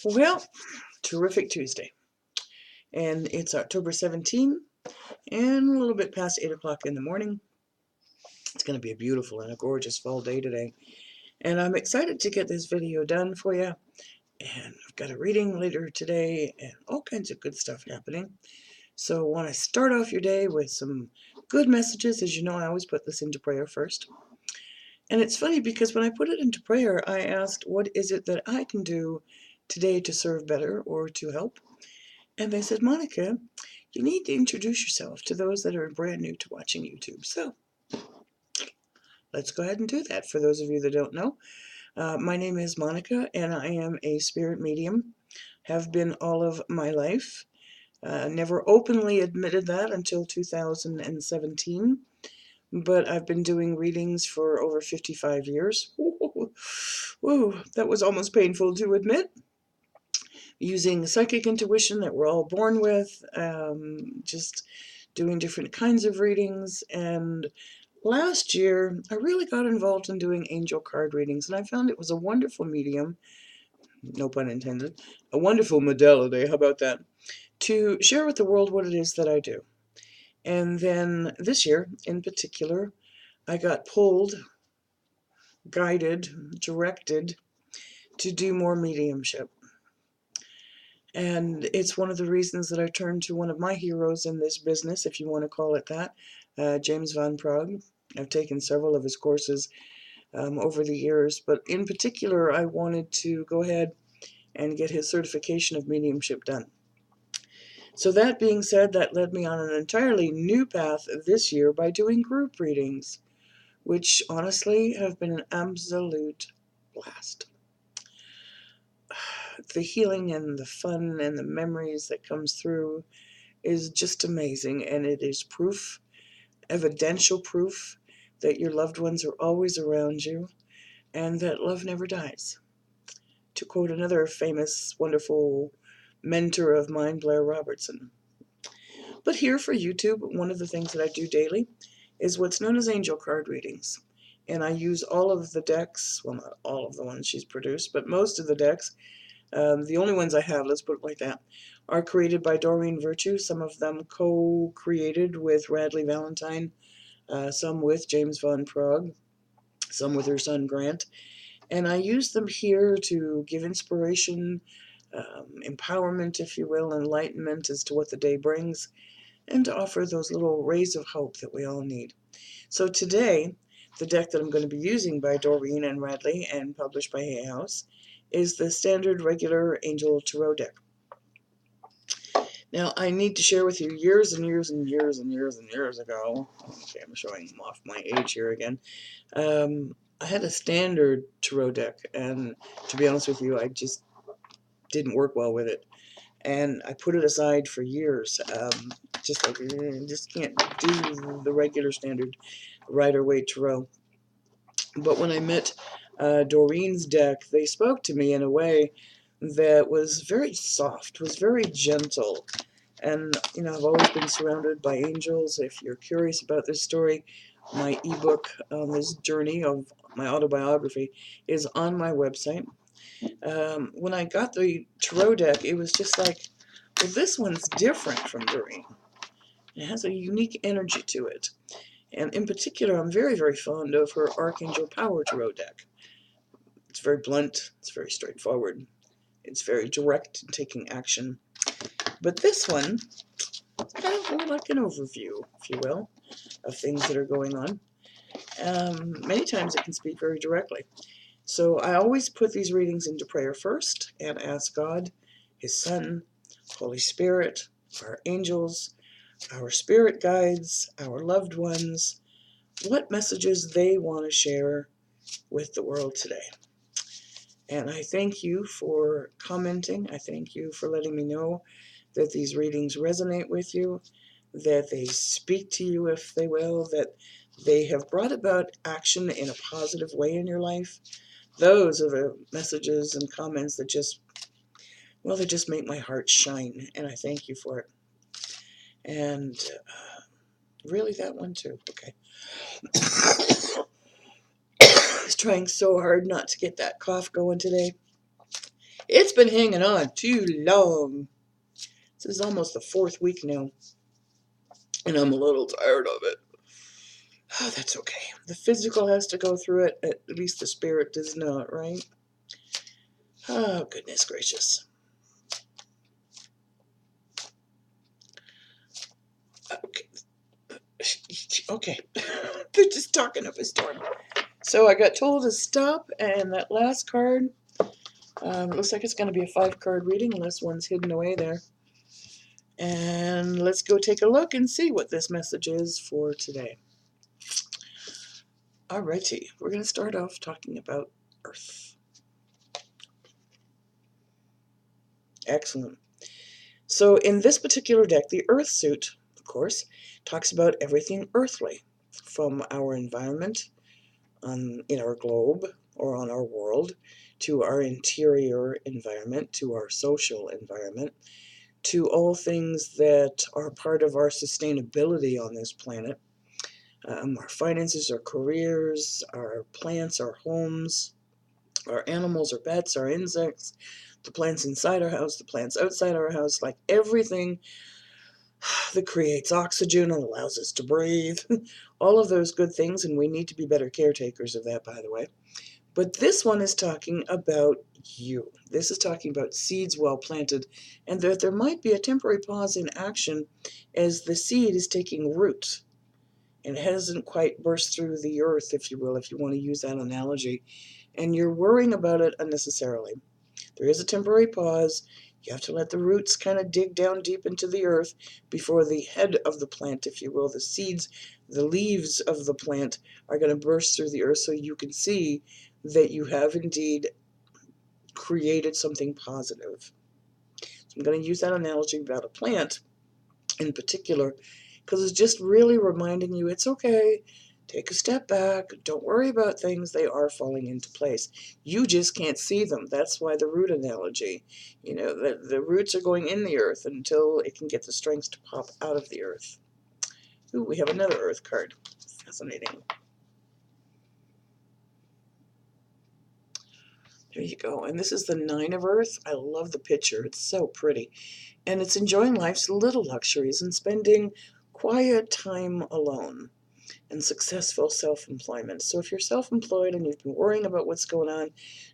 Well, terrific Tuesday. And it's October 17th and a little bit past 8 o'clock in the morning. It's going to be a beautiful and a gorgeous fall day today. And I'm excited to get this video done for you. And I've got a reading later today and all kinds of good stuff happening. So I want to start off your day with some good messages. As you know, I always put this into prayer first. And it's funny because when I put it into prayer, I asked, what is it that I can do today to serve better or to help? And they said, Monica, you need to introduce yourself to those that are brand new to watching YouTube. So let's go ahead and do that. For those of you that don't know, my name is Monica, and I am a spirit medium. Have been all of my life. Never openly admitted that until 2017. But I've been doing readings for over 55 years. Whoa, that was almost painful to admit. Using psychic intuition that we're all born with, just doing different kinds of readings. And last year, I really got involved in doing angel card readings, and I found it was a wonderful medium, no pun intended, a wonderful modality, how about that, to share with the world what it is that I do. And then this year, in particular, I got pulled, guided, directed to do more mediumship. And it's one of the reasons that I turned to one of my heroes in this business, if you want to call it that, James Van Praagh. I've taken several of his courses over the years, but in particular, I wanted to go ahead and get his certification of mediumship done. So that being said, that led me on an entirely new path this year by doing group readings, which honestly have been an absolute blast. The healing and the fun and the memories that comes through is just amazing, and it is proof, evidential proof, that your loved ones are always around you and that love never dies. To quote another famous, wonderful mentor of mine, Blair Robertson. But here for YouTube, one of the things that I do daily is what's known as angel card readings. And I use all of the decks, well, not all of the ones she's produced, but most of the decks. The only ones I have, let's put it like that, are created by Doreen Virtue, some of them co-created with Radley Valentine, some with James Van Praagh, some with her son Grant. And I use them here to give inspiration, empowerment, if you will, enlightenment as to what the day brings, and to offer those little rays of hope that we all need. So today, the deck that I'm going to be using by Doreen and Radley and published by Hay House is the standard regular Angel Tarot deck. Now, I need to share with you years and years and years and years and years ago, okay, I'm showing off my age here again, I had a standard tarot deck, and to be honest with you, I just didn't work well with it. And I put it aside for years, just like, just can't do the regular standard Rider-Waite Tarot. But when I met Doreen's deck, they spoke to me in a way that was very soft, was very gentle. And, you know, I've always been surrounded by angels. If you're curious about this story, my ebook on this journey of my autobiography is on my website. When I got the tarot deck, it was just like, well, this one's different from Doreen. It has a unique energy to it. And in particular, I'm very, very fond of her Archangel Power Tarot deck. It's very blunt, it's very straightforward, it's very direct in taking action. But this one, it's kind of more like an overview, if you will, of things that are going on. Many times it can speak very directly. So I always put these readings into prayer first and ask God, His Son, Holy Spirit, our angels, our spirit guides, our loved ones, what messages they want to share with the world today. And I thank you for commenting. I thank you for letting me know that these readings resonate with you, that they speak to you, if they will, that they have brought about action in a positive way in your life. Those are the messages and comments that just, well, they just make my heart shine, and I thank you for it. And really that one too, okay. I was trying so hard not to get that cough going today. It's been hanging on too long. This is almost the 4th week now, and I'm a little tired of it. Oh, that's okay. The physical has to go through it, at least the spirit does not, right? Oh, goodness gracious. Okay. Okay. They're just talking up a storm. So I got told to stop, and that last card, looks like it's going to be a 5-card reading unless one's hidden away there. And let's go take a look and see what this message is for today. Alrighty, we're going to start off talking about Earth. Excellent. So in this particular deck, the Earth suit, of course, talks about everything earthly, from our environment in our globe or on our world, to our interior environment, to our social environment, to all things that are part of our sustainability on this planet. Our finances, our careers, our plants, our homes, our animals, our pets, our insects, the plants inside our house, the plants outside our house, like everything that creates oxygen and allows us to breathe. All of those good things, and we need to be better caretakers of that, by the way. But this one is talking about you. This is talking about seeds well planted, and that there might be a temporary pause in action as the seed is taking root and it hasn't quite burst through the earth, if you will, if you want to use that analogy, and you're worrying about it unnecessarily. There is a temporary pause. You have to let the roots kind of dig down deep into the earth before the head of the plant, if you will, the seeds, the leaves of the plant are going to burst through the earth so you can see that you have indeed created something positive. So I'm going to use that analogy about a plant in particular because it's just really reminding you it's okay. Take a step back. Don't worry about things. They are falling into place. You just can't see them. That's why the root analogy. You know, the roots are going in the earth until it can get the strength to pop out of the earth. Ooh, we have another earth card. Fascinating. There you go. And this is the 9 of Earth. I love the picture. It's so pretty. And it's enjoying life's little luxuries and spending quiet time alone and successful self-employment. So if you're self-employed and you've been worrying about what's going on,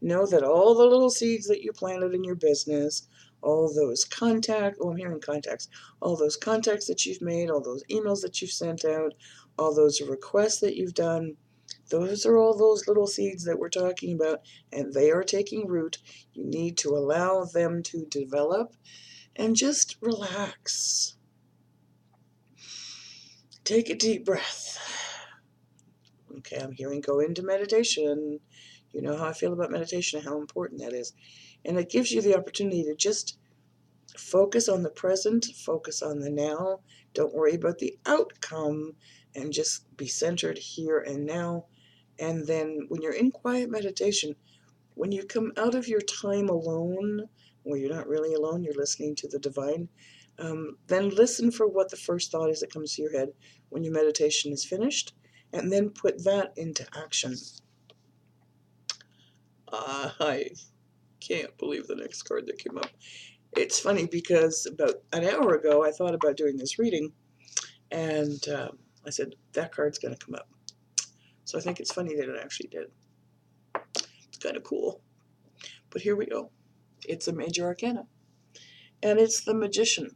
know that all the little seeds that you planted in your business, all those I'm hearing contacts, all those contacts that you've made, all those emails that you've sent out, all those requests that you've done, those are all those little seeds that we're talking about, and they are taking root. You need to allow them to develop and just relax. Take a deep breath. Okay, I'm hearing go into meditation. You know how I feel about meditation, how important that is. And it gives you the opportunity to just focus on the present, focus on the now. Don't worry about the outcome and just be centered here and now. And then when you're in quiet meditation, when you come out of your time alone, where you're not really alone, you're listening to the divine, then listen for what the first thought is that comes to your head when your meditation is finished, and then put that into action. I can't believe the next card that came up. It's funny because about an hour ago I thought about doing this reading, and I said, that card's going to come up. So I think it's funny that it actually did. It's kind of cool. But here we go. It's a major arcana, and it's the Magician.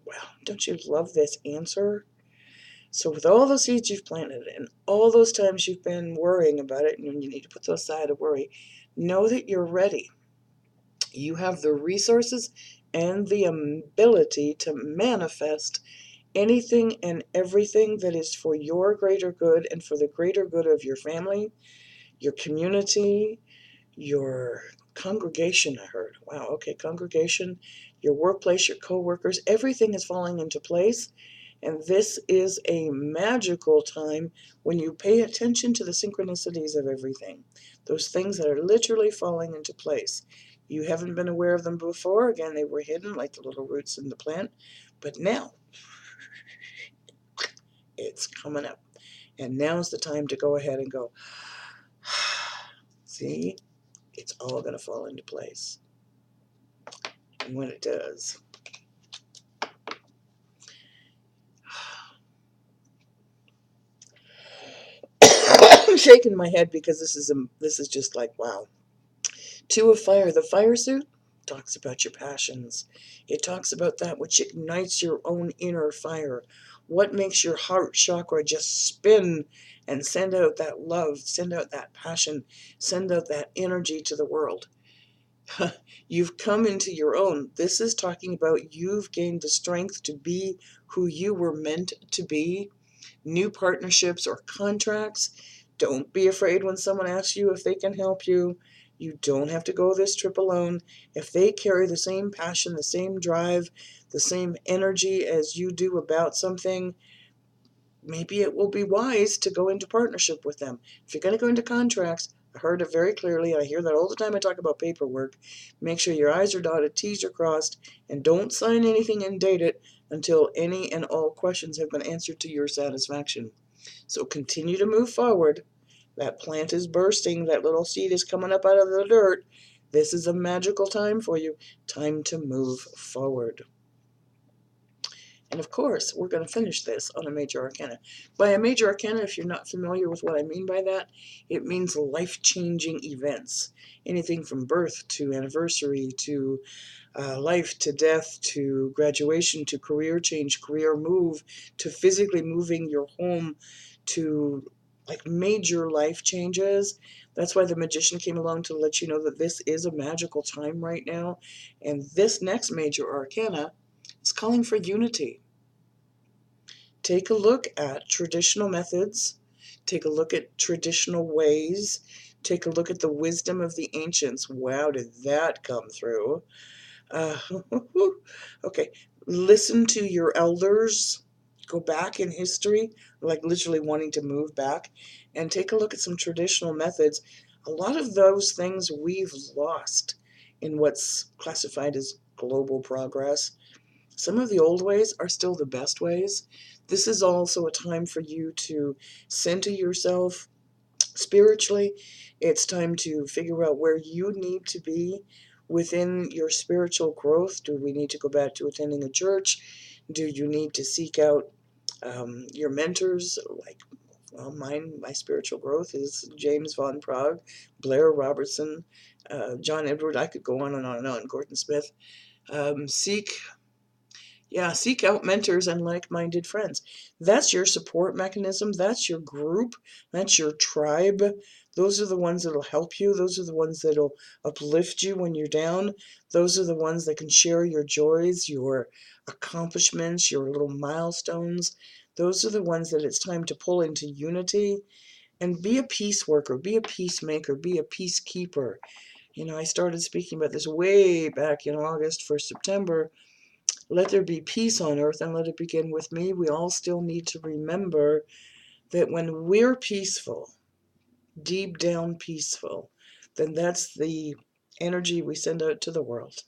Wow, don't you love this answer? So with all the seeds you've planted and all those times you've been worrying about it, and you need to put those aside of worry, know that you're ready. You have the resources and the ability to manifest anything and everything that is for your greater good and for the greater good of your family, your community, your congregation, I heard. Wow, okay, congregation, your workplace, your co-workers, everything is falling into place. And this is a magical time when you pay attention to the synchronicities of everything. Those things that are literally falling into place. You haven't been aware of them before. Again, they were hidden like the little roots in the plant. But now, it's coming up. And now's the time to go ahead and go, see? it's all going to fall into place. And when it does, I'm shaking my head because this is just like, wow. Two of Fire, the fire suit talks about your passions. It talks about that which ignites your own inner fire. What makes your heart chakra just spin and send out that love, send out that passion, send out that energy to the world. You've come into your own. This is talking about you've gained the strength to be who you were meant to be. New partnerships or contracts. Don't be afraid when someone asks you if they can help you. You don't have to go this trip alone. If they carry the same passion, the same drive, the same energy as you do about something, maybe it will be wise to go into partnership with them. If you're going to go into contracts, I heard it very clearly, and I hear that all the time I talk about paperwork. Make sure your I's are dotted, T's are crossed, and don't sign anything and date it until any and all questions have been answered to your satisfaction. So continue to move forward. That plant is bursting. That little seed is coming up out of the dirt. This is a magical time for you. Time to move forward. And of course, we're going to finish this on a major arcana. By a major arcana, if you're not familiar with what I mean by that, it means life-changing events. Anything from birth to anniversary to life to death to graduation to career change, career move, to physically moving your home, to like major life changes. That's why the magician came along to let you know that this is a magical time right now. And this next major arcana is calling for unity. Take a look at traditional methods. Take a look at traditional ways. Take a look at the wisdom of the ancients. Wow, did that come through? Uh, okay, listen to your elders. Go back in history, like literally wanting to move back, and take a look at some traditional methods. A lot of those things we've lost in what's classified as global progress. Some of the old ways are still the best ways. This is also a time for you to center yourself spiritually. It's time to figure out where you need to be within your spiritual growth. Do we need to go back to attending a church? Do you need to seek out your mentors? Like, well, my spiritual growth is James Von Prague, Blair Robertson, John Edward. I could go on and on and on. Gordon Smith. Seek Seek out mentors and like-minded friends. That's your support mechanism. That's your group. That's your tribe. Those are the ones that'll help you. Those are the ones that'll uplift you when you're down. Those are the ones that can share your joys, your accomplishments, your little milestones. Those are the ones that it's time to pull into unity and be a peace worker, be a peacemaker, be a peacekeeper. I started speaking about this way back in August for September. Let there be peace on earth and let it begin with me. We all still need to remember that when we're peaceful, deep down peaceful, then that's the energy we send out to the world.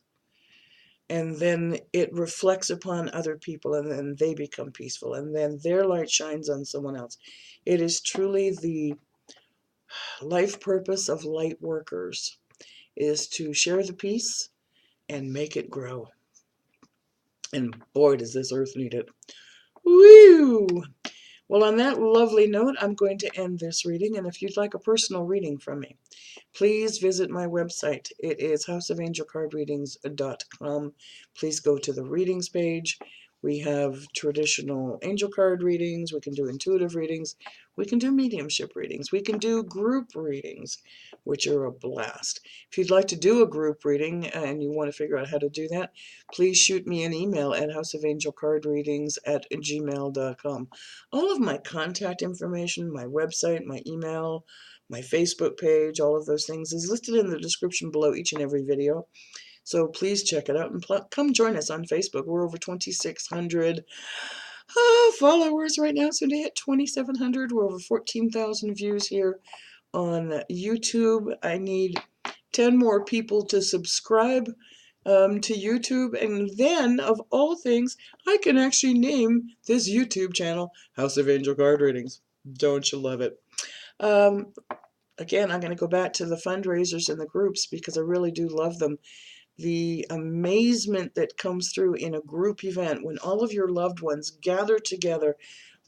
And then it reflects upon other people, and then they become peaceful, and then their light shines on someone else. It is truly the life purpose of light workers is to share the peace and make it grow. And boy, does this earth need it. Woo! Well, on that lovely note, I'm going to end this reading, and if you'd like a personal reading from me, please visit my website. It is houseofangelcardreadings.com. Please go to the readings page. We have traditional angel card readings. We can do intuitive readings. We can do mediumship readings. We can do group readings, which are a blast. If you'd like to do a group reading and you want to figure out how to do that, please shoot me an email at houseofangelcardreadings@gmail.com. All of my contact information, my website, my email, my Facebook page, all of those things is listed in the description below each and every video. So please check it out and come join us on Facebook. We're over 2,600 followers right now, soon to hit 2,700. We're over 14,000 views here on YouTube. I need 10 more people to subscribe to YouTube, and then, of all things, I can actually name this YouTube channel House of Angel Card Readings. Don't you love it? again, I'm going to go back to the fundraisers and the groups because I really do love them. The amazement that comes through in a group event when all of your loved ones gather together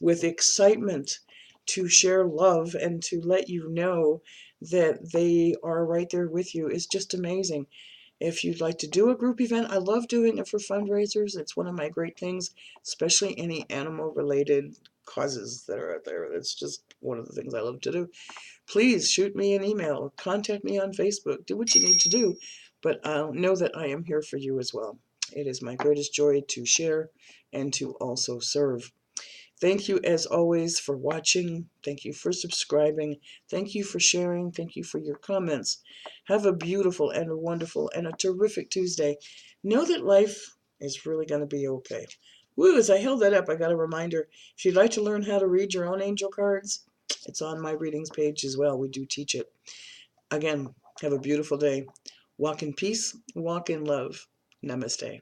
with excitement to share love and to let you know that they are right there with you is just amazing. If you'd like to do a group event, I love doing it for fundraisers. It's one of my great things, especially any animal related causes that are out there. It's just one of the things I love to do. Please shoot me an email, contact me on Facebook, do what you need to do, but I'll know that I am here for you as well. It is my greatest joy to share and to also serve. Thank you, as always, for watching. Thank you for subscribing. Thank you for sharing. Thank you for your comments. Have a beautiful and a wonderful and a terrific Tuesday. Know that life is really going to be okay. Woo, as I held that up, I got a reminder. If you'd like to learn how to read your own angel cards, it's on my readings page as well. We do teach it. Again, have a beautiful day. Walk in peace, walk in love. Namaste.